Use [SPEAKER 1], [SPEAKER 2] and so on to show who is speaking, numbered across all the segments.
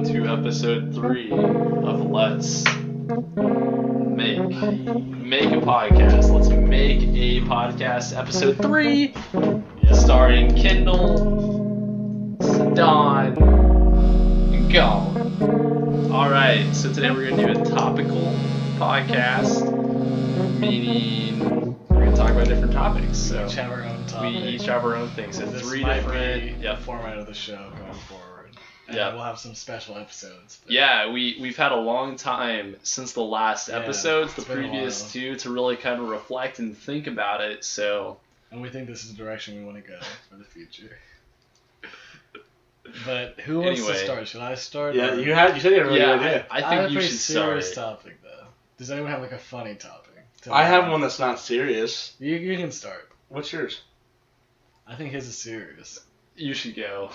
[SPEAKER 1] to episode 3 of Let's Make a Podcast. Let's Make a Podcast, episode 3, starring Kendall, Don, and Gone. Alright, so today we're going to do a topical podcast, meaning we're going to talk about different topics. So
[SPEAKER 2] we each have our own topic.
[SPEAKER 1] We each have our own things. So
[SPEAKER 2] this
[SPEAKER 1] 3
[SPEAKER 2] might
[SPEAKER 1] different...
[SPEAKER 2] be the format of the show going forward. And we'll have some special episodes. But...
[SPEAKER 1] Yeah, we've had a long time since the last episodes, the previous 2, to really kind of reflect and think about it. So,
[SPEAKER 2] and we think this is the direction we want to go for the future. But who wants to start? Should I start?
[SPEAKER 3] Yeah, you said you had a really good idea.
[SPEAKER 1] I think you should start.
[SPEAKER 2] I have a pretty serious topic though. Does anyone have like a funny topic?
[SPEAKER 3] I have one that's not serious.
[SPEAKER 2] You can start.
[SPEAKER 3] What's yours?
[SPEAKER 2] I think his is serious.
[SPEAKER 1] You should go.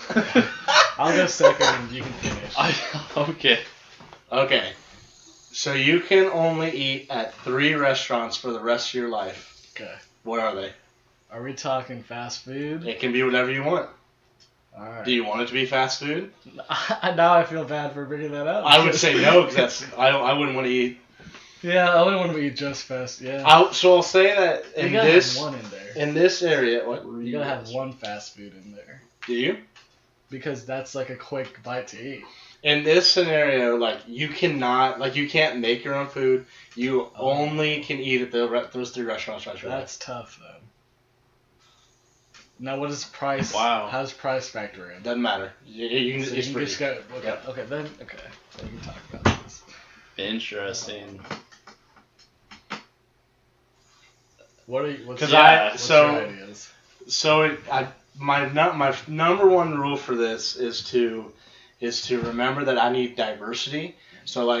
[SPEAKER 2] I'll go second and you can finish.
[SPEAKER 3] Okay. So you can only eat at 3 restaurants for the rest of your life.
[SPEAKER 2] Okay.
[SPEAKER 3] What are they?
[SPEAKER 2] Are we talking fast food?
[SPEAKER 3] It can be whatever you want.
[SPEAKER 2] Alright.
[SPEAKER 3] Do you want it to be fast food?
[SPEAKER 2] Now I feel bad for bringing that up.
[SPEAKER 3] I would say no, because I wouldn't want to eat.
[SPEAKER 2] Yeah, I wouldn't want to eat just fast. Yeah.
[SPEAKER 3] So I'll say that
[SPEAKER 2] you gotta have one in there.
[SPEAKER 3] In this area, what?
[SPEAKER 2] You gotta have one fast food in there.
[SPEAKER 3] Do you?
[SPEAKER 2] Because that's like a quick bite to eat.
[SPEAKER 3] In this scenario, you can't make your own food. You only can eat at those 3 restaurants right there.
[SPEAKER 2] That's tough, though. Now, what is price?
[SPEAKER 1] Wow.
[SPEAKER 2] How does price factor in?
[SPEAKER 3] Doesn't matter. You can,
[SPEAKER 2] so
[SPEAKER 3] it's
[SPEAKER 2] you
[SPEAKER 3] free.
[SPEAKER 2] Just go, okay, yep. Okay, then you can talk about this.
[SPEAKER 1] Interesting.
[SPEAKER 2] What's your ideas?
[SPEAKER 3] So my number one rule for this is to remember that I need diversity. So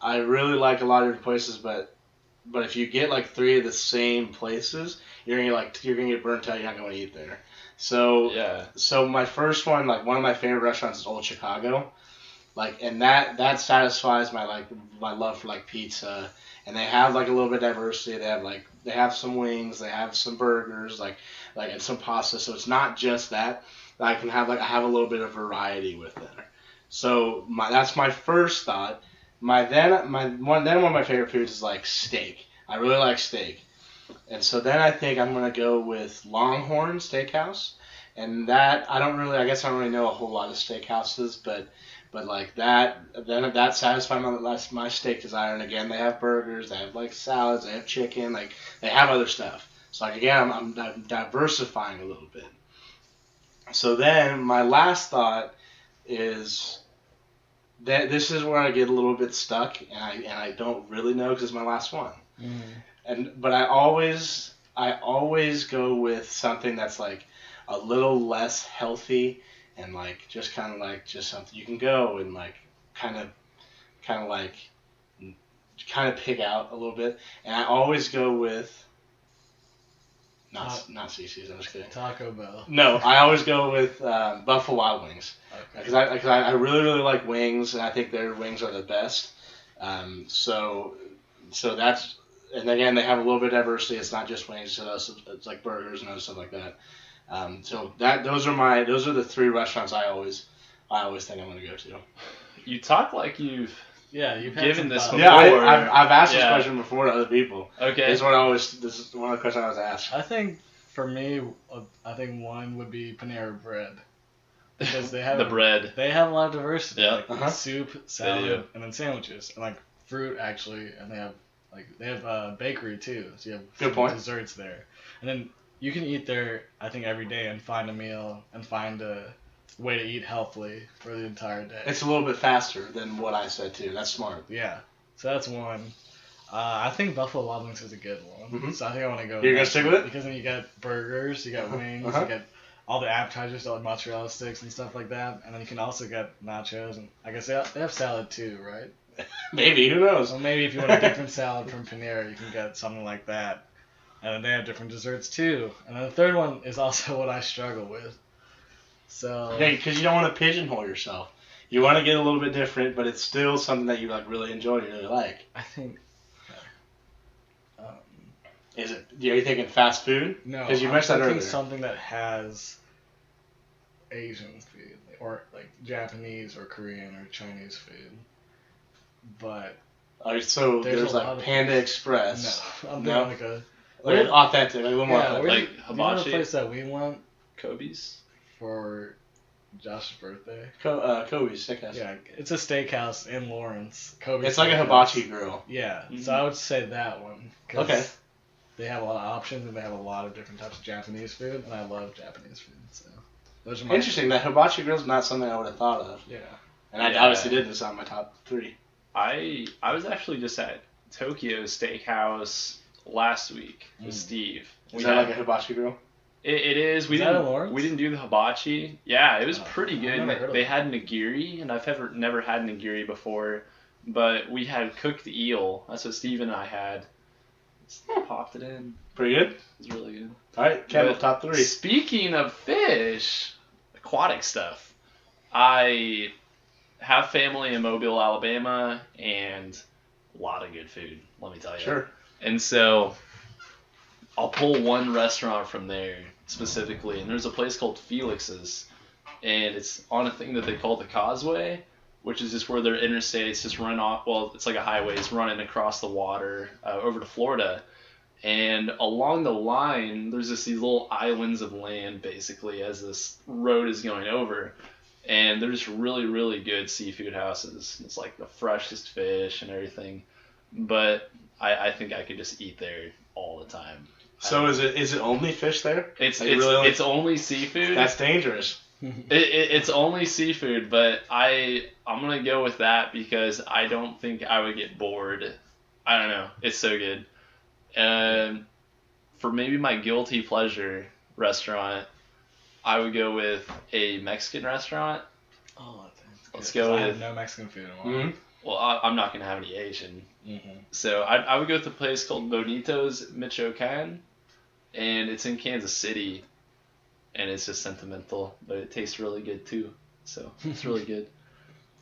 [SPEAKER 3] I really like a lot of different places, but if you get 3 of the same places, you're gonna get burnt out. You're not gonna eat there. So my first one, one of my favorite restaurants is Old Chicago, and that satisfies my love for pizza. And they have a little bit of diversity. They have some wings, they have some burgers, and some pasta. So it's not just that. I can have I have a little bit of variety with it. So that's my first thought. One of my favorite foods is steak. I really like steak. And so then I think I'm gonna go with Longhorn Steakhouse. And that I don't really know a whole lot of steakhouses, but that satisfies my steak desire. And again, they have burgers, they have salads, they have chicken, they have other stuff. So again, I'm diversifying a little bit. So then my last thought is that this is where I get a little bit stuck, and I don't really know because it's my last one. But I always go with something that's a little less healthy. And just kind of just something you can go and kind of pick out a little bit. And I always go with not CC's. I'm just kidding.
[SPEAKER 2] Taco Bell.
[SPEAKER 3] No, I always go with Buffalo Wild Wings.
[SPEAKER 2] Okay.
[SPEAKER 3] Because I really like wings, and I think their wings are the best. So that's, and again, they have a little bit of diversity. It's not just wings. So it's burgers and other stuff like that. So those are the 3 restaurants I always think I'm gonna go to.
[SPEAKER 1] You talk like you've
[SPEAKER 2] given this
[SPEAKER 1] before.
[SPEAKER 3] Yeah, I've asked this question before to other people.
[SPEAKER 1] Okay.
[SPEAKER 3] This is one of the questions I always ask.
[SPEAKER 2] I think for me, one would be Panera Bread. Because they have
[SPEAKER 1] bread.
[SPEAKER 2] They have a lot of diversity.
[SPEAKER 1] Yeah.
[SPEAKER 2] Soup, salad, and then sandwiches, and fruit actually, and they have bakery too. So you have desserts there, and then. You can eat there, I think, every day and find a meal and find a way to eat healthily for the entire day.
[SPEAKER 3] It's a little bit faster than what I said, too. That's smart.
[SPEAKER 2] Yeah. So that's one. I think Buffalo Wild Wings is a good one.
[SPEAKER 3] Mm-hmm.
[SPEAKER 2] So I think I want to go.
[SPEAKER 3] You're going to stick with it?
[SPEAKER 2] Because then you got burgers, you got wings, you got all the appetizers, all the mozzarella sticks and stuff like that. And then you can also get nachos. And I guess they have salad, too, right?
[SPEAKER 3] Maybe. Who knows?
[SPEAKER 2] Well, maybe if you want a different salad from Panera, you can get something like that. And then they have different desserts too. And then the third one is also what I struggle with. So.
[SPEAKER 3] Yeah, because you don't want to pigeonhole yourself. You want to get a little bit different, but it's still something that you really enjoy, you really like.
[SPEAKER 2] I think.
[SPEAKER 3] Is it? Are you thinking fast food?
[SPEAKER 2] No.
[SPEAKER 3] Because you mentioned that earlier.
[SPEAKER 2] Something that has Asian food, or like Japanese or Korean or Chinese food. But
[SPEAKER 3] so there's like Panda Express.
[SPEAKER 2] No, I'm thinking like a
[SPEAKER 3] like authentic, like a little more
[SPEAKER 1] authentic. Like hibachi.
[SPEAKER 2] You know the place that we went?
[SPEAKER 1] Kobe's?
[SPEAKER 2] For Josh's birthday.
[SPEAKER 3] Kobe's Steakhouse.
[SPEAKER 2] Yeah, it's a steakhouse in Lawrence. Kobe's.
[SPEAKER 3] It's like a hibachi grill.
[SPEAKER 2] Yeah, so I would say that one.
[SPEAKER 3] Okay.
[SPEAKER 2] They have a lot of options and they have a lot of different types of Japanese food, and I love Japanese food. So those are my
[SPEAKER 3] interesting. That hibachi grill is not something I would have thought of.
[SPEAKER 2] Yeah.
[SPEAKER 3] And I obviously did this on my top 3.
[SPEAKER 1] I was actually just at Tokyo Steakhouse last week with Steve.
[SPEAKER 3] Is that like a hibachi grill?
[SPEAKER 1] It is. We didn't do the hibachi. Yeah, it was pretty good. They had nigiri, and I've never had nigiri before, but we had cooked eel. That's what Steve and I had. Just popped it in.
[SPEAKER 3] Pretty good.
[SPEAKER 1] It was really good.
[SPEAKER 3] All right, Kendall, top 3.
[SPEAKER 1] Speaking of fish, aquatic stuff, I have family in Mobile, Alabama, and a lot of good food, let me tell you.
[SPEAKER 3] Sure.
[SPEAKER 1] And so I'll pull one restaurant from there specifically, and there's a place called Felix's, and it's on a thing that they call the Causeway, which is just where their interstates just run off. Well, it's like a highway. It's running across the water over to Florida. And along the line, there's just these little islands of land, basically, as this road is going over. And they're just really, really good seafood houses. It's like the freshest fish and everything. But I think I could just eat there all the time.
[SPEAKER 3] So is it only fish there?
[SPEAKER 1] It's only seafood.
[SPEAKER 3] That's dangerous.
[SPEAKER 1] It's only seafood, but I'm gonna go with that because I don't think I would get bored. I don't know. It's so good. And for maybe my guilty pleasure restaurant, I would go with a Mexican restaurant.
[SPEAKER 2] Oh,
[SPEAKER 1] let's go with.
[SPEAKER 2] I have no Mexican food in mind.
[SPEAKER 3] Mm-hmm.
[SPEAKER 1] Well, I'm not gonna have any Asian.
[SPEAKER 2] Mm-hmm.
[SPEAKER 1] So I would go with a place called Bonitos Michoacan, and it's in Kansas City. And it's just sentimental, but it tastes really good too. So it's really good.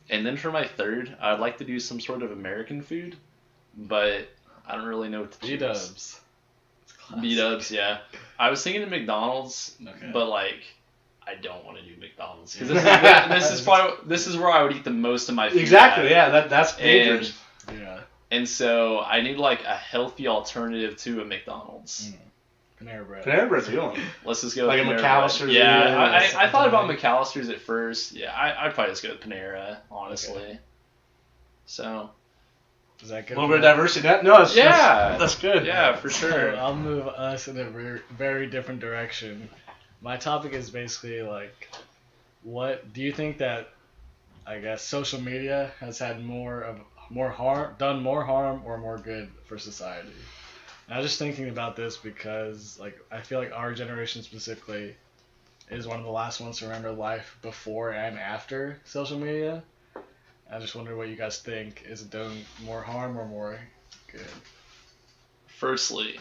[SPEAKER 1] And then for my third, I'd like to do some sort of American food, but I don't really know what to choose.
[SPEAKER 2] B-dubs.
[SPEAKER 1] B-dubs, yeah. I was thinking of McDonald's, but like, I don't want to do McDonald's because this is where I would eat the most of my food.
[SPEAKER 3] Exactly, yeah. That's dangerous.
[SPEAKER 1] And so I need like a healthy alternative to a McDonald's.
[SPEAKER 2] Panera Bread.
[SPEAKER 3] Panera Bread's a good one.
[SPEAKER 1] Let's just go
[SPEAKER 3] like
[SPEAKER 1] with
[SPEAKER 3] a McAllister's.
[SPEAKER 1] Yeah, I thought about McAllister's at first. Yeah, I'd probably just go with Panera, honestly. Okay. So.
[SPEAKER 2] Is that good?
[SPEAKER 3] A little bit of diversity. That's good.
[SPEAKER 1] Yeah, for sure.
[SPEAKER 2] So I'll move us in a very, very different direction. My topic is basically like, what do you think that, I guess, social media has had done more harm or more good for society? And I was just thinking about this because, like, I feel like our generation specifically is one of the last ones to remember life before and after social media. I just wonder what you guys think. Is it doing more harm or more good?
[SPEAKER 1] Firstly,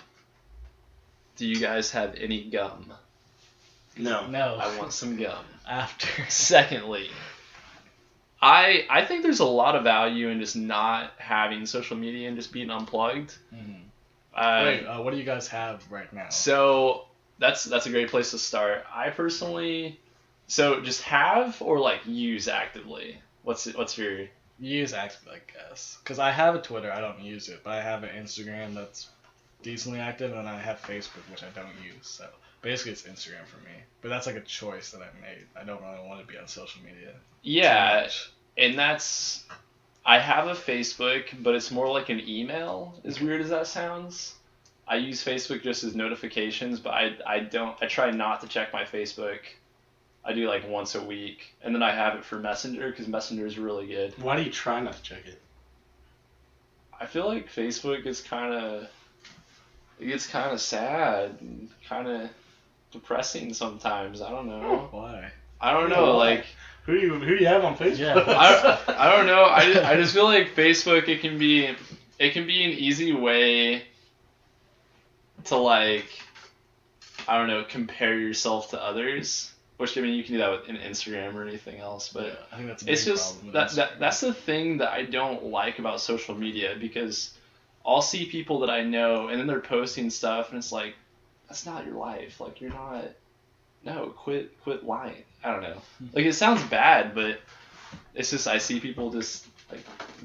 [SPEAKER 1] do you guys have any gum?
[SPEAKER 3] No.
[SPEAKER 1] I want some gum.
[SPEAKER 2] After.
[SPEAKER 1] Secondly, I think there's a lot of value in just not having social media and just being unplugged.
[SPEAKER 2] Mm-hmm. What do you guys have right now?
[SPEAKER 1] So that's a great place to start. I personally, just have or like use actively. What's your
[SPEAKER 2] use actively? I guess because I have a Twitter, I don't use it, but I have an Instagram that's decently active, and I have Facebook, which I don't use. So basically, it's Instagram for me. But that's like a choice that I made. I don't really want to be on social media.
[SPEAKER 1] Yeah, and I have a Facebook, but it's more like an email, as weird as that sounds. I use Facebook just as notifications, but I try not to check my Facebook. I do like once a week, and then I have it for Messenger, because Messenger is really good.
[SPEAKER 3] Why do you try not to check it?
[SPEAKER 1] I feel like Facebook is kind of sad and kind of depressing sometimes. I don't know.
[SPEAKER 2] Why?
[SPEAKER 1] I don't know, like...
[SPEAKER 3] Who do you have on Facebook?
[SPEAKER 1] Yeah. I don't know. I just feel like Facebook, it can be an easy way to, like, I don't know, compare yourself to others. Which, I mean, you can do that with Instagram or anything else, but
[SPEAKER 2] I think that's a big problem.
[SPEAKER 1] That's the thing that I don't like about social media, because I'll see people that I know and then they're posting stuff and it's like, that's not your life. Like, you're not. No, quit lying. I don't know. Like, it sounds bad, but it's just I see people just like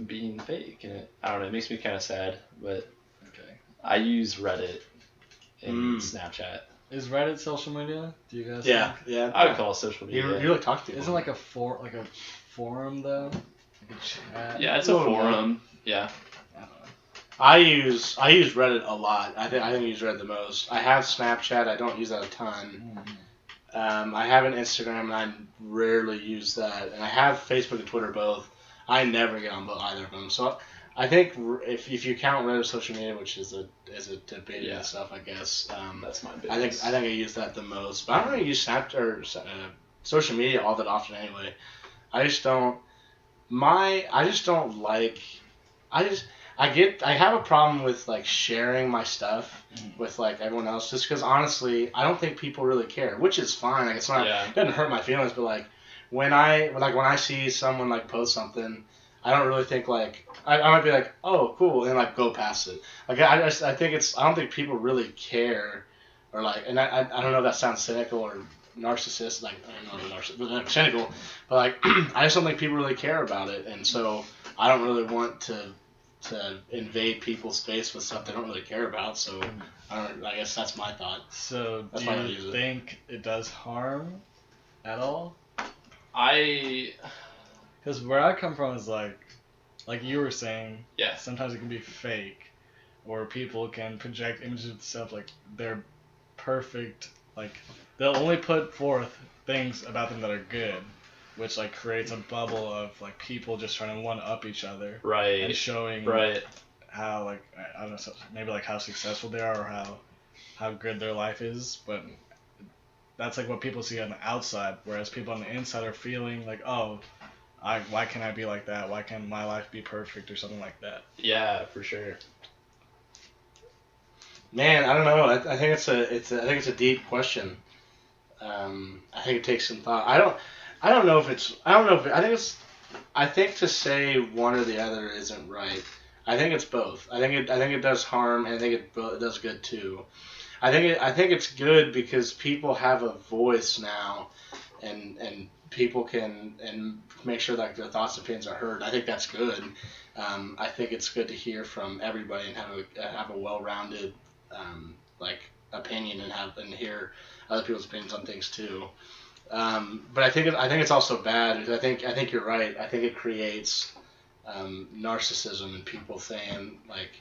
[SPEAKER 1] being fake, and I don't know. It makes me kind of sad. But I use Reddit and Snapchat.
[SPEAKER 2] Is Reddit social media? Do you guys?
[SPEAKER 3] Yeah,
[SPEAKER 2] think?
[SPEAKER 3] yeah.
[SPEAKER 1] I would call it social media.
[SPEAKER 3] You like talk to people.
[SPEAKER 2] Isn't like a forum though? Like a chat.
[SPEAKER 1] Yeah, it's a forum. Yeah.
[SPEAKER 3] I use Reddit a lot. I think I use Reddit the most. I have Snapchat. I don't use that a ton. I have an Instagram, and I rarely use that. And I have Facebook and Twitter both. I never get on either of them. So I think if you count Reddit as social media, which is a debate and stuff, I guess.
[SPEAKER 1] That's my business.
[SPEAKER 3] I think I use that the most. But I don't really use Snapchat or social media all that often anyway. I just don't like. I have a problem with like sharing my stuff with like everyone else, just because honestly I don't think people really care, which is fine. Like, it's not it doesn't hurt my feelings, but like when I see someone like post something, I don't really think like I might be like, oh cool, and like go past it. Like I don't think people really care, or like, and I don't know if that sounds cynical or narcissist, like I don't know, narcissist, cynical, but like I just don't think people really care about it, and so I don't really want to invade people's space with stuff they don't really care about. So I guess that's my thought.
[SPEAKER 2] So do you think it does harm at all? Because where I come from is like you were saying, sometimes it can be fake, or people can project images of themselves like they're perfect, like they'll only put forth things about them that are good, which like creates a bubble of like people just trying to one up each other,
[SPEAKER 1] right?
[SPEAKER 2] And showing how like I don't know, maybe like how successful they are or how good their life is, but that's like what people see on the outside, whereas people on the inside are feeling like, oh, why can't I be like that? Why can't my life be perfect or something like that?
[SPEAKER 1] Yeah, for sure.
[SPEAKER 3] Man, I don't know. I think it's a deep question. I think it takes some thought. I think to say one or the other isn't right. I think it's both. I think it does harm, and I think it does good too. I think it's good because people have a voice now, and people can and make sure that their thoughts and opinions are heard. I think that's good. I think it's good to hear from everybody and have a well-rounded like opinion and hear other people's opinions on things too. But I think it's also bad because I think you're right. I think it creates narcissism and people saying like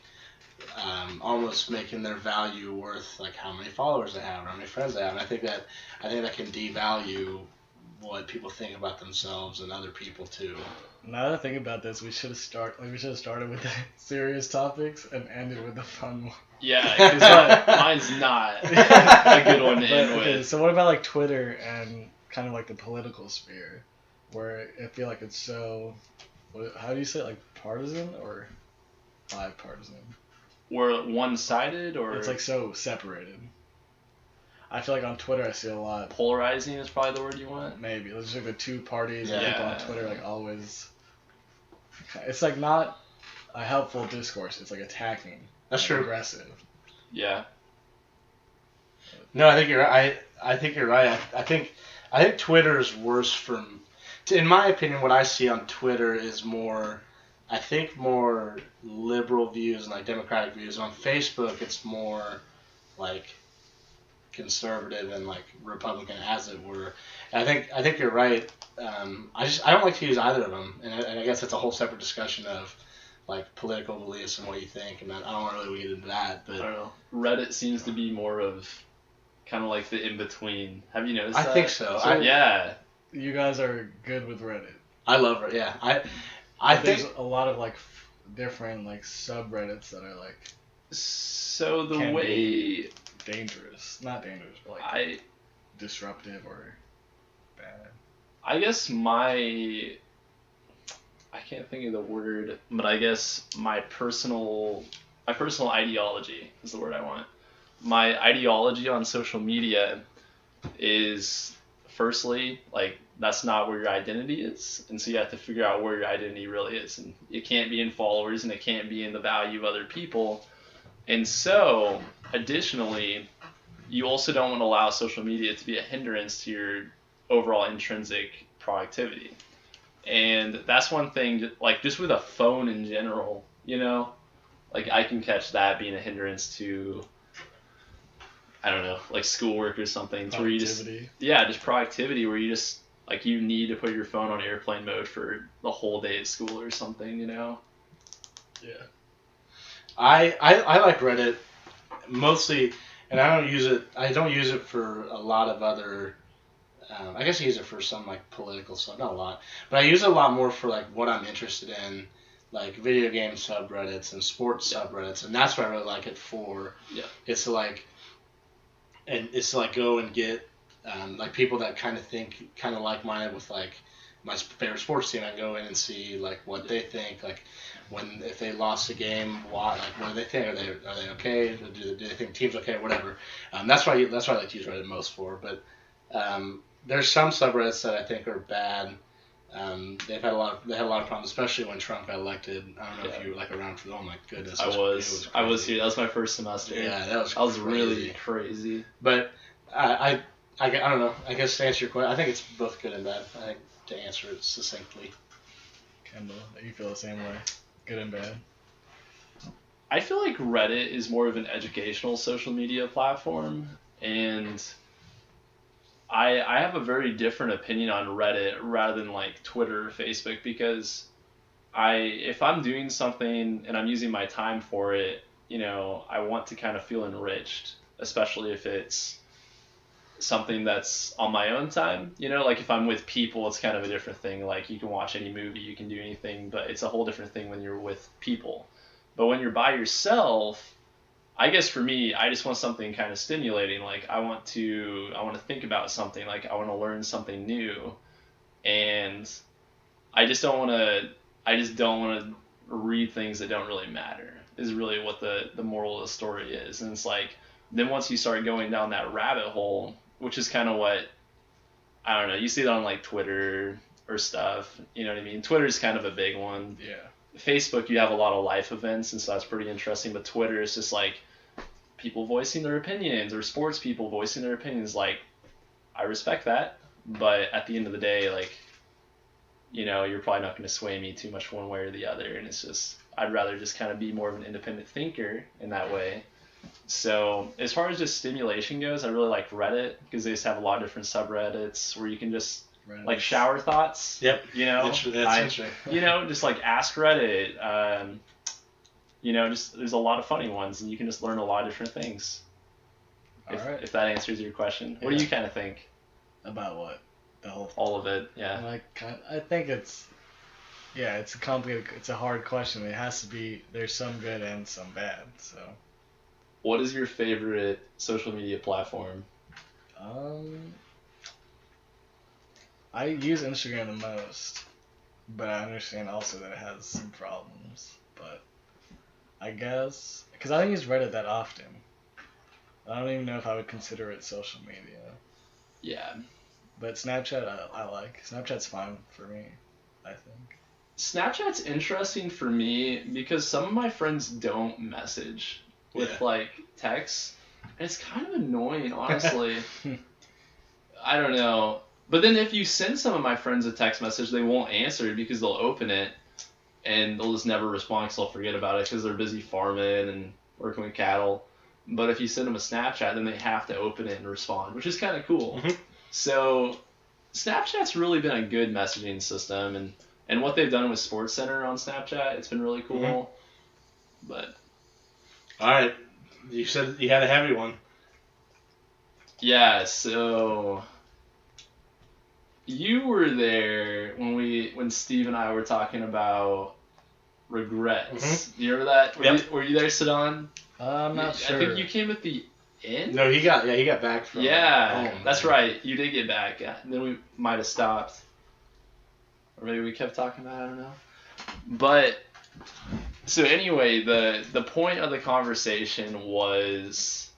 [SPEAKER 3] almost making their value worth like how many followers they have or how many friends they have. And I think that can devalue what people think about themselves and other people too.
[SPEAKER 2] Now that I think about this, we should have started with the serious topics and ended with the fun one.
[SPEAKER 1] Yeah, because mine's not a good one to end with.
[SPEAKER 2] So what about like Twitter and kind of like the political sphere, where I feel like it's so, how do you say it, like partisan or bipartisan?
[SPEAKER 1] Or one-sided, or
[SPEAKER 2] it's like so separated. I feel like on Twitter I see a lot.
[SPEAKER 1] Polarizing is probably the word you want.
[SPEAKER 2] Maybe it's just like the two parties. And people on Twitter like always. It's like not a helpful discourse. It's like attacking.
[SPEAKER 3] That's
[SPEAKER 2] like
[SPEAKER 3] true.
[SPEAKER 2] Aggressive.
[SPEAKER 1] Yeah.
[SPEAKER 3] No, I think you're right. I think you're right. I think Twitter is worse in my opinion. What I see on Twitter is more liberal views and like democratic views. On Facebook, it's more like conservative and like Republican, as it were. And I think you're right. I don't like to use either of them, and I guess that's a whole separate discussion of like political beliefs and what you think, and I don't want to really get into that. But
[SPEAKER 1] I don't know. Reddit seems to be more of kind of like the in between. Have you noticed that?
[SPEAKER 3] I think so.
[SPEAKER 1] Yeah.
[SPEAKER 2] You guys are good with Reddit.
[SPEAKER 3] I love Reddit. Yeah. I think
[SPEAKER 2] there's a lot of like different like subreddits that are like.
[SPEAKER 1] So the way.
[SPEAKER 2] Dangerous. Not dangerous, but like disruptive or bad.
[SPEAKER 1] I guess I can't think of the word, but I guess my personal ideology is the word I want. My ideology on social media is, firstly, like, that's not where your identity is, and so you have to figure out where your identity really is, and it can't be in followers, and it can't be in the value of other people. And so, additionally, you also don't want to allow social media to be a hindrance to your overall intrinsic productivity. And that's one thing, like just with a phone in general, you know, like I can catch that being a hindrance to, I don't know, like schoolwork or something. Where you just productivity, where you just, like, you need to put your phone on airplane mode for the whole day at school or something, you know?
[SPEAKER 2] Yeah.
[SPEAKER 3] I like Reddit mostly, and I don't use it for a lot of other, I guess I use it for some, like, political stuff, not a lot, but I use it a lot more for, like, what I'm interested in, like video game subreddits and sports subreddits, and that's what I really like it for.
[SPEAKER 1] Yeah.
[SPEAKER 3] It's to go and get like people that kind of like-minded with, like, my favorite sports team. I go in and see, like, what they think, like, if they lost a game, what do they think? Are they okay? Do they think the team's okay? Whatever. That's what I like to use Reddit most for. But there's some subreddits that I think are bad. They had a lot of problems, especially when Trump got elected. I don't know if you were, like, around for. Oh my goodness!
[SPEAKER 1] I was here. That was my first semester.
[SPEAKER 3] Yeah, that was
[SPEAKER 1] really crazy.
[SPEAKER 3] But I don't know. I guess to answer your question, I think it's both good and bad. I think, to answer it succinctly.
[SPEAKER 2] Kendall, you feel the same way? Good and bad?
[SPEAKER 1] I feel like Reddit is more of an educational social media platform, and I have a very different opinion on Reddit rather than, like, Twitter or Facebook, because if I'm doing something and I'm using my time for it, you know, I want to kind of feel enriched, especially if it's something that's on my own time, you know, like if I'm with people, it's kind of a different thing. Like, you can watch any movie, you can do anything, but it's a whole different thing when you're with people. But when you're by yourself, I guess for me, I just want something kind of stimulating. Like, I want to think about something, like I want to learn something new, and I just don't want to read things that don't really matter, is really what the moral of the story is. And it's like, then once you start going down that rabbit hole, which is kind of what, I don't know, you see it on, like, Twitter or stuff, you know what I mean? Twitter's kind of a big one.
[SPEAKER 2] Yeah.
[SPEAKER 1] Facebook, you have a lot of life events, and so that's pretty interesting, but Twitter is just, like, people voicing their opinions, or sports people voicing their opinions. Like, I respect that, but at the end of the day, like, you know, you're probably not going to sway me too much one way or the other, and it's just, I'd rather just kind of be more of an independent thinker in that way. So as far as just stimulation goes, I really like Reddit, because they just have a lot of different subreddits where you can just, like, shower thoughts.
[SPEAKER 3] Yep.
[SPEAKER 1] You know,
[SPEAKER 3] that's interesting.
[SPEAKER 1] You know, just like ask Reddit. You know, just there's a lot of funny ones, and you can just learn a lot of different things. If that answers your question, what do you kind of think
[SPEAKER 2] about what?
[SPEAKER 1] All of it, yeah.
[SPEAKER 2] I think it's a complicated, it's a hard question. It has to be, there's some good and some bad. So,
[SPEAKER 1] what is your favorite social media platform?
[SPEAKER 2] I use Instagram the most, but I understand also that it has some problems. But I guess, because I don't use Reddit that often, I don't even know if I would consider it social media.
[SPEAKER 1] Yeah.
[SPEAKER 2] But Snapchat, I like. Snapchat's fine for me, I think.
[SPEAKER 1] Snapchat's interesting for me because some of my friends don't message with, like, text. And it's kind of annoying, honestly. I don't know. But then if you send some of my friends a text message, they won't answer it because they'll open it and they'll just never respond because they'll forget about it because they're busy farming and working with cattle. But if you send them a Snapchat, then they have to open it and respond, which is kind of cool. Mm-hmm. So Snapchat's really been a good messaging system, and what they've done with SportsCenter on Snapchat, it's been really cool. Mm-hmm. But
[SPEAKER 3] all right, you said you had a heavy one.
[SPEAKER 1] Yeah, so you were there when Steve and I were talking about regrets. Mm-hmm. Do you remember that? Were you there, Sedan?
[SPEAKER 2] I'm not sure.
[SPEAKER 1] I think you came at the end.
[SPEAKER 3] No, he got back from.
[SPEAKER 1] Yeah, that's right. You did get back. Yeah. And then we might have stopped, or maybe we kept talking about it. I don't know. But so anyway, the point of the conversation was,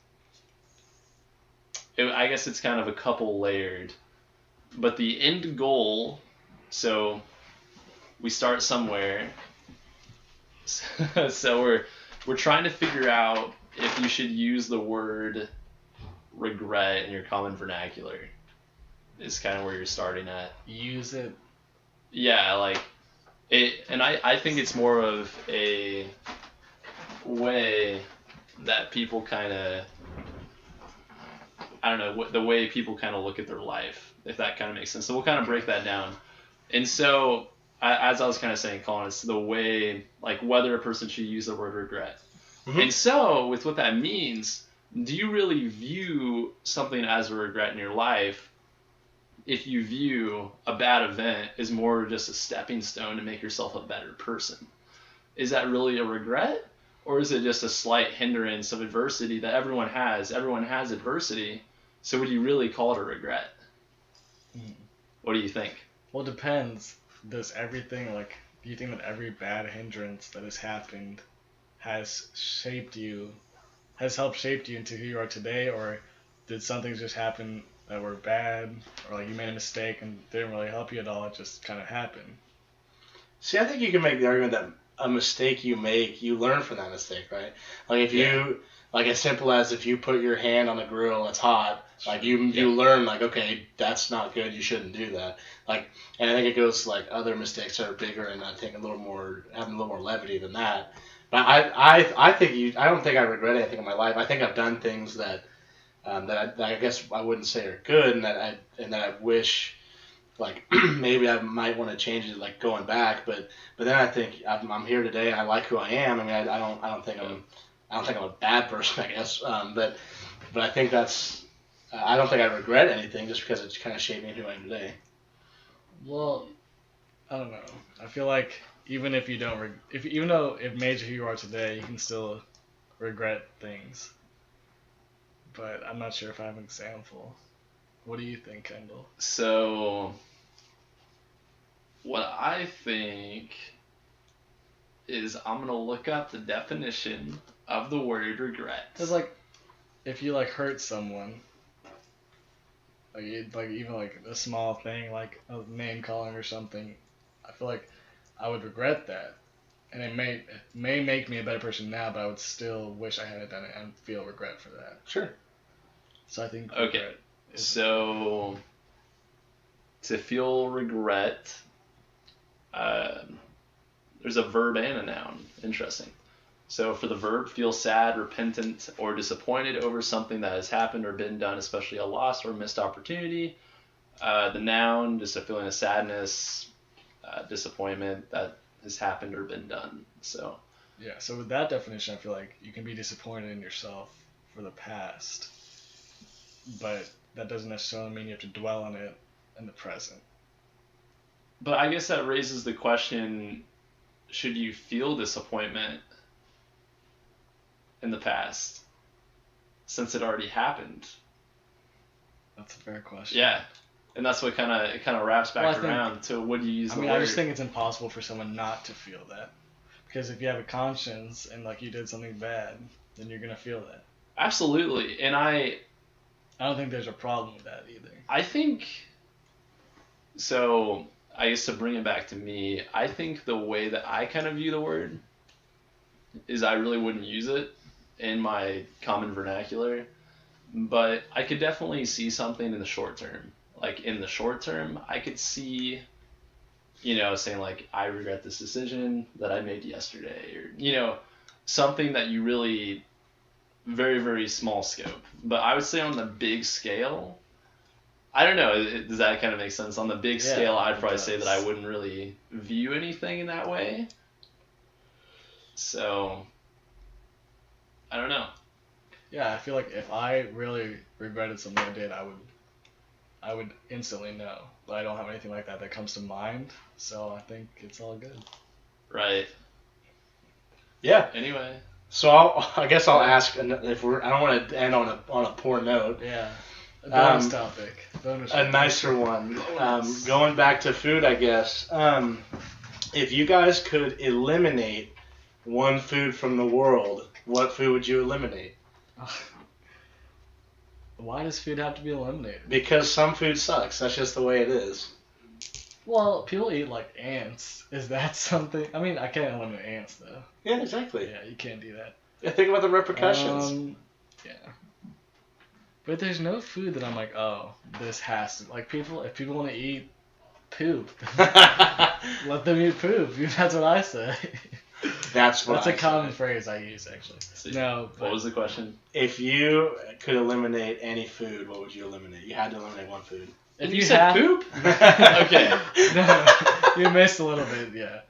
[SPEAKER 1] I guess it's kind of a couple layered, but the end goal. So we start somewhere. So we're trying to figure out if you should use the word regret in your common vernacular. is kind of where you're starting at.
[SPEAKER 2] Use it.
[SPEAKER 1] Yeah, like it, and I think it's more of a way that people kind of, I don't know, the way people kind of look at their life, if that kind of makes sense. So we'll kind of break that down. And so, as I was kind of saying, Colin, it's the way, like, whether a person should use the word regret. Mm-hmm. And so, with what that means, do you really view something as a regret in your life if you view a bad event as more just a stepping stone to make yourself a better person? Is that really a regret? Or is it just a slight hindrance of adversity that everyone has? Everyone has adversity. So would you really call it a regret? What do you think?
[SPEAKER 2] Well, it depends. Does everything, like, do you think that every bad hindrance that has happened has helped shape you into who you are today? Or did some things just happen that were bad? Or, like, you made a mistake and didn't really help you at all? It just kind of happened.
[SPEAKER 3] See, I think you can make the argument that a mistake you make, you learn from that mistake, right? Like if you, like as simple as if you put your hand on the grill, it's hot. Like you learn like, okay, that's not good. You shouldn't do that. Like, and I think it goes to like other mistakes that are bigger and I think having a little more levity than that. But I don't think I regret anything in my life. I think I've done things that I guess I wouldn't say are good and that I wish. Like maybe I might want to change it, like going back, but then I think I'm here today. I like who I am. I mean, I don't think I'm a bad person, I guess. But I think that's I don't think I regret anything just because it's kind of shaped me who I am today.
[SPEAKER 2] Well, I don't know. I feel like even if you don't, even though it made you who you are today, you can still regret things. But I'm not sure if I have an example. What do you think, Kendall?
[SPEAKER 1] So, what I think is I'm going to look up the definition of the word regret.
[SPEAKER 2] Because, like, if you, like, hurt someone, like even, like, a small thing, like a name calling or something, I feel like I would regret that. And it may make me a better person now, but I would still wish I hadn't done it and feel regret for that.
[SPEAKER 3] Sure.
[SPEAKER 2] So I think
[SPEAKER 1] regret. Okay. So, to feel regret, there's a verb and a noun. Interesting. So for the verb, feel sad, repentant, or disappointed over something that has happened or been done, especially a loss or missed opportunity. The noun, just a feeling of sadness, disappointment that has happened or been done. So.
[SPEAKER 2] Yeah, so with that definition, I feel like you can be disappointed in yourself for the past, but that doesn't necessarily mean you have to dwell on it in the present.
[SPEAKER 1] But I guess that raises the question, should you feel disappointment in the past since it already happened?
[SPEAKER 2] That's a fair question.
[SPEAKER 1] Yeah. And that's what kind of wraps back around to what do you use the word.
[SPEAKER 2] I just think it's impossible for someone not to feel that. Because if you have a conscience and like you did something bad, then you're going to feel that.
[SPEAKER 1] Absolutely. And I
[SPEAKER 2] don't think there's a problem with that either.
[SPEAKER 1] I think, so I guess to bring it back to me, I think the way that I kind of view the word is I really wouldn't use it in my common vernacular, but I could definitely see something in the short term. Like in the short term, I could see, saying like, I regret this decision that I made yesterday, or, something that you really, very, very small scope. But I would say on the big scale, I don't know, does that kind of make sense? On the big scale, I'd probably say that I wouldn't really view anything in that way. So, I don't know.
[SPEAKER 2] Yeah, I feel like if I really regretted something I did, I would instantly know. But I don't have anything like that comes to mind, so I think it's all good.
[SPEAKER 1] Right.
[SPEAKER 3] Yeah.
[SPEAKER 1] Anyway.
[SPEAKER 3] So I guess I'll ask if I don't want to end on a poor note.
[SPEAKER 2] Yeah. A bonus topic.
[SPEAKER 3] A nicer one. Going back to food, I guess. If you guys could eliminate one food from the world, what food would you eliminate?
[SPEAKER 2] Why does food have to be eliminated?
[SPEAKER 3] Because some food sucks. That's just the way it is.
[SPEAKER 2] Well, people eat like ants. Is that something? I mean, I can't eliminate ants though.
[SPEAKER 3] Yeah, exactly.
[SPEAKER 2] Yeah, you can't do that.
[SPEAKER 3] Yeah, think about the repercussions.
[SPEAKER 2] Yeah. But there's no food that I'm like, oh, this has to. Like, if people want to eat poop, let them eat poop. That's what I say.
[SPEAKER 3] That's
[SPEAKER 2] a common phrase I use, actually. No.
[SPEAKER 1] What was the question?
[SPEAKER 3] If you could eliminate any food, what would you eliminate? You had to eliminate one food.
[SPEAKER 1] If you said poop? Okay.
[SPEAKER 2] No, you missed a little bit, yeah.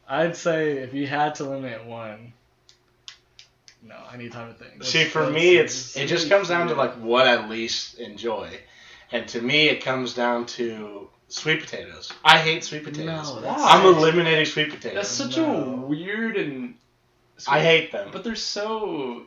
[SPEAKER 2] I'd say if you had to eliminate one. No, I need time to think.
[SPEAKER 3] See, for me, it just comes down to like what I least enjoy, and to me, it comes down to sweet potatoes. I hate sweet potatoes.
[SPEAKER 2] No,
[SPEAKER 3] I'm eliminating sweet potatoes.
[SPEAKER 1] That's such a weird and.
[SPEAKER 3] I hate them.
[SPEAKER 1] But they're so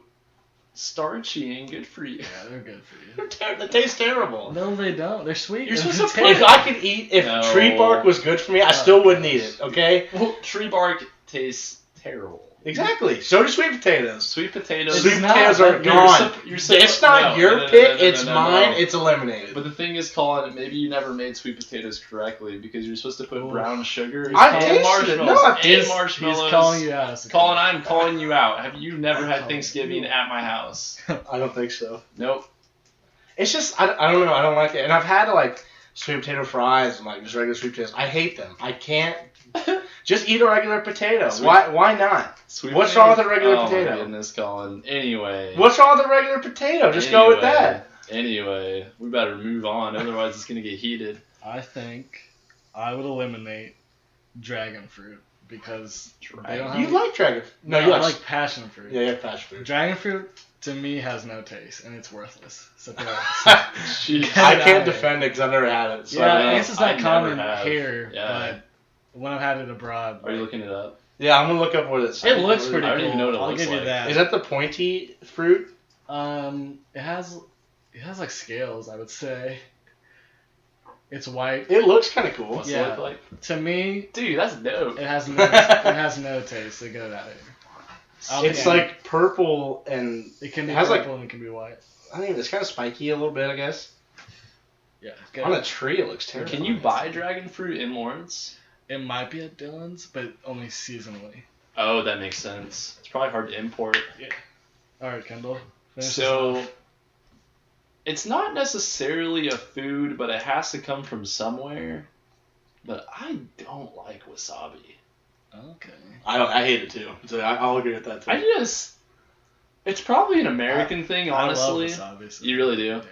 [SPEAKER 1] starchy and good for you.
[SPEAKER 2] Yeah, they're good for you.
[SPEAKER 3] They taste terrible.
[SPEAKER 2] No, they don't. They're sweet.
[SPEAKER 1] You're supposed to put.
[SPEAKER 3] If I could eat, if tree bark was good for me, I still wouldn't eat it. Okay.
[SPEAKER 1] Well, tree bark tastes terrible.
[SPEAKER 3] Exactly. So do sweet potatoes.
[SPEAKER 1] Sweet potatoes.
[SPEAKER 3] Sweet potatoes are gone. It's not your pick. It's mine. It's eliminated.
[SPEAKER 1] But the thing is, Colin, maybe you never made sweet potatoes correctly because you're supposed to put brown sugar
[SPEAKER 3] and marshmallows. No,
[SPEAKER 1] and marshmallows.
[SPEAKER 2] He's calling you out.
[SPEAKER 1] Colin, I'm calling you out. Have you never had Thanksgiving at my house?
[SPEAKER 3] I don't think so.
[SPEAKER 1] Nope.
[SPEAKER 3] It's just I don't know. I don't like it. And I've had like sweet potato fries and like just regular sweet potatoes. I hate them. I can't. Just eat a regular potato. Why not? What's wrong with a regular potato?
[SPEAKER 1] Oh my goodness, Colin. Anyway.
[SPEAKER 3] What's wrong with a regular potato? Just go with that.
[SPEAKER 1] Anyway, we better move on. Otherwise, it's going to get heated.
[SPEAKER 2] I think I would eliminate dragon fruit because they don't have...
[SPEAKER 3] You like dragon fruit?
[SPEAKER 2] No, you like passion fruit.
[SPEAKER 3] Yeah, you like passion fruit.
[SPEAKER 2] Dragon fruit, to me, has no taste, and it's worthless. So
[SPEAKER 3] I can't defend it because I've never had it. So
[SPEAKER 2] yeah, I guess it's not common here, but when I've had it abroad...
[SPEAKER 1] Are you looking it up?
[SPEAKER 3] Yeah, I'm going to look up what it says.
[SPEAKER 2] It looks pretty cool.
[SPEAKER 1] I don't even know what it
[SPEAKER 2] I'll
[SPEAKER 1] looks
[SPEAKER 2] give
[SPEAKER 1] like.
[SPEAKER 2] you that.
[SPEAKER 3] Is that the pointy fruit?
[SPEAKER 2] It has like scales, I would say. It's white.
[SPEAKER 3] It looks kind of cool.
[SPEAKER 1] What's it look like?
[SPEAKER 2] To me,
[SPEAKER 1] dude, that's dope.
[SPEAKER 2] It has no taste. So get it out of here.
[SPEAKER 3] It's like purple and
[SPEAKER 2] it can be purple and it can be white.
[SPEAKER 3] I think it's kind of spiky a little bit, I guess.
[SPEAKER 2] Yeah.
[SPEAKER 3] On a tree, it looks terrible.
[SPEAKER 1] Can you buy dragon fruit in Lawrence?
[SPEAKER 2] It might be at Dillon's, but only seasonally.
[SPEAKER 1] Oh, that makes sense. It's probably hard to import.
[SPEAKER 2] Yeah. All right, Kendall.
[SPEAKER 1] So, it's not necessarily a food, but it has to come from somewhere. But I don't like wasabi.
[SPEAKER 2] Okay.
[SPEAKER 3] I hate it too. So I'll agree with that too.
[SPEAKER 1] It's probably an American thing, honestly.
[SPEAKER 2] I love wasabi. So
[SPEAKER 1] you really do?
[SPEAKER 2] Yeah.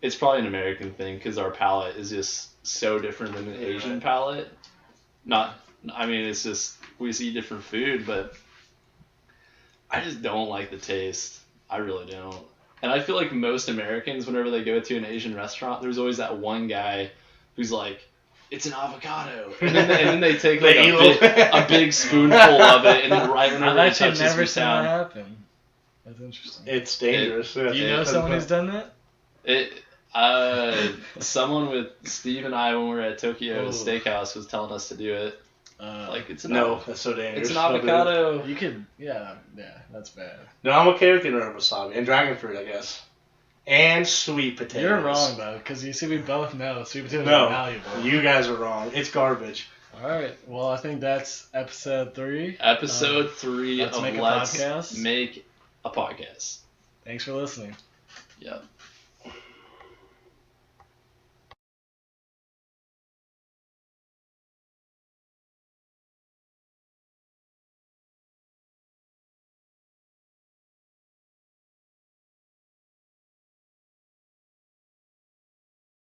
[SPEAKER 1] It's probably an American thing because our palate is just so different than an Asian palate. It's just we just eat different food, but I just don't like the taste. I really don't. And I feel like most Americans, whenever they go to an Asian restaurant, there's always that one guy who's like, it's an avocado. And then they take like a big spoonful of it, and then right whenever
[SPEAKER 2] I've
[SPEAKER 1] it touches
[SPEAKER 2] never
[SPEAKER 1] your
[SPEAKER 2] seen that
[SPEAKER 1] sound.
[SPEAKER 2] happen. That's interesting.
[SPEAKER 3] It's dangerous.
[SPEAKER 2] Do you know someone who's done that?
[SPEAKER 1] Someone with Steve and I, when we were at Tokyo Steakhouse, was telling us to do it. That's
[SPEAKER 3] so dangerous.
[SPEAKER 1] It's an avocado.
[SPEAKER 2] You could, yeah, that's bad.
[SPEAKER 3] No, I'm okay with getting rid of wasabi and dragon fruit, I guess, and sweet potatoes.
[SPEAKER 2] You're wrong though, because you see, we both know sweet potatoes are valuable.
[SPEAKER 3] You guys are wrong. It's garbage.
[SPEAKER 2] All right. Well, I think that's episode 3.
[SPEAKER 1] Episode 3 of
[SPEAKER 2] Let's Make a Podcast.
[SPEAKER 1] Make a Podcast.
[SPEAKER 2] Thanks for listening.
[SPEAKER 1] Yep.